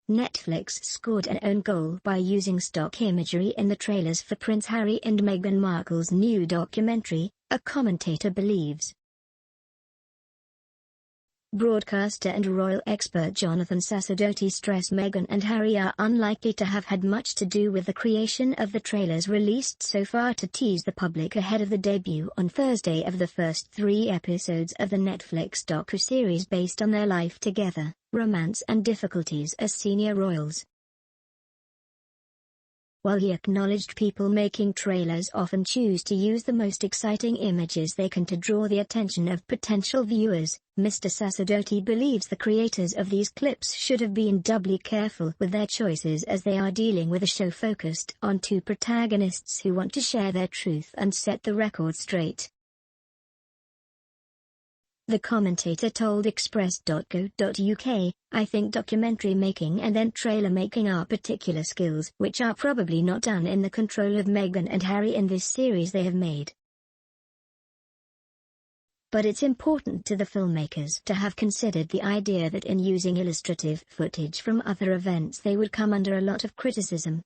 Netflix scored an own goal by using stock imagery in the trailers for Prince Harry and Meghan Markle's new documentary, a commentator believes. Broadcaster and royal expert Jonathan Sacerdoti stressed Meghan and Harry are unlikely to have had much to do with the creation of the trailers released so far to tease the public ahead of the debut on Thursday of the first 3 episodes of the Netflix docu-series based on their life together, romance and difficulties as senior royals. While he acknowledged people making trailers often choose to use the most exciting images they can to draw the attention of potential viewers, Mr. Sacerdoti believes the creators of these clips should have been doubly careful with their choices as they are dealing with a show focused on 2 protagonists who want to share their truth and set the record straight. The commentator told Express.co.uk, "I think documentary making and then trailer making are particular skills which are probably not done in the control of Meghan and Harry in this series they have made. But it's important to the filmmakers to have considered the idea that in using illustrative footage from other events they would come under a lot of criticism.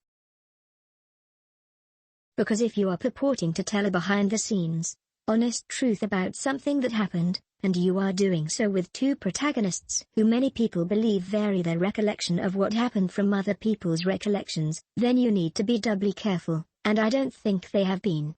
Because if you are purporting to tell a behind-the-scenes, honest truth about something that happened, and you are doing so with 2 protagonists who many people believe vary their recollection of what happened from other people's recollections, then you need to be doubly careful, and I don't think they have been."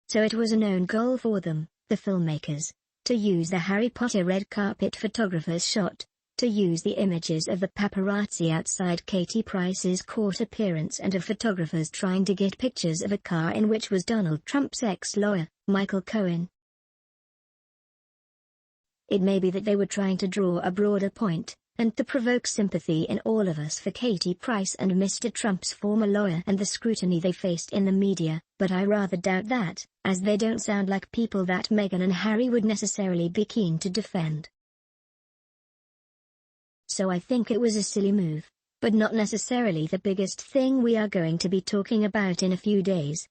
So it was a known goal for them, the filmmakers, to use the Harry Potter red carpet photographer's shot, to use the images of the paparazzi outside Katie Price's court appearance and of photographers trying to get pictures of a car in which was Donald Trump's ex-lawyer, Michael Cohen. It may be that they were trying to draw a broader point, and to provoke sympathy in all of us for Katie Price and Mr. Trump's former lawyer and the scrutiny they faced in the media, but I rather doubt that, as they don't sound like people that Meghan and Harry would necessarily be keen to defend. So I think it was a silly move, but not necessarily the biggest thing we are going to be talking about in a few days.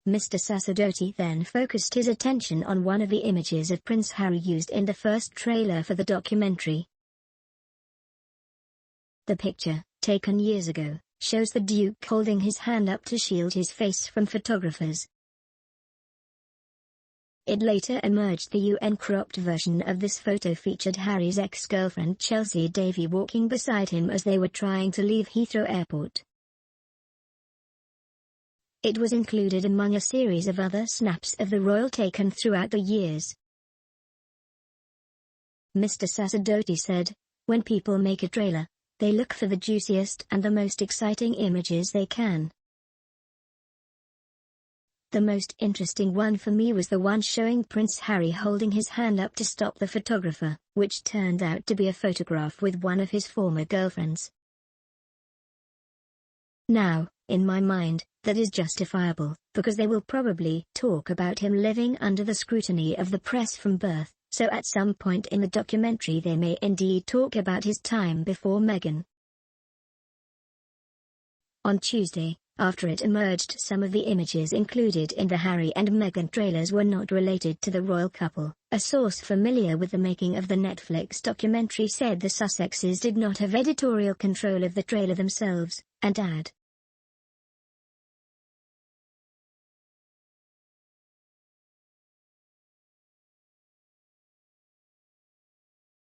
Mr. Sacerdoti then focused his attention on one of the images of Prince Harry used in the first trailer for the documentary. The picture, taken years ago, shows the Duke holding his hand up to shield his face from photographers. It later emerged the UN-cropped version of this photo featured Harry's ex-girlfriend Chelsea Davy walking beside him as they were trying to leave Heathrow Airport. It was included among a series of other snaps of the royal taken throughout the years. Mr. Sacerdoti said, "When people make a trailer, they look for the juiciest and the most exciting images they can. The most interesting one for me was the one showing Prince Harry holding his hand up to stop the photographer, which turned out to be a photograph with one of his former girlfriends. Now, in my mind, that is justifiable, because they will probably talk about him living under the scrutiny of the press from birth, so at some point in the documentary they may indeed talk about his time before Meghan." On Tuesday, after it emerged some of the images included in the Harry and Meghan trailers were not related to the royal couple, a source familiar with the making of the Netflix documentary said the Sussexes did not have editorial control of the trailer themselves, and add,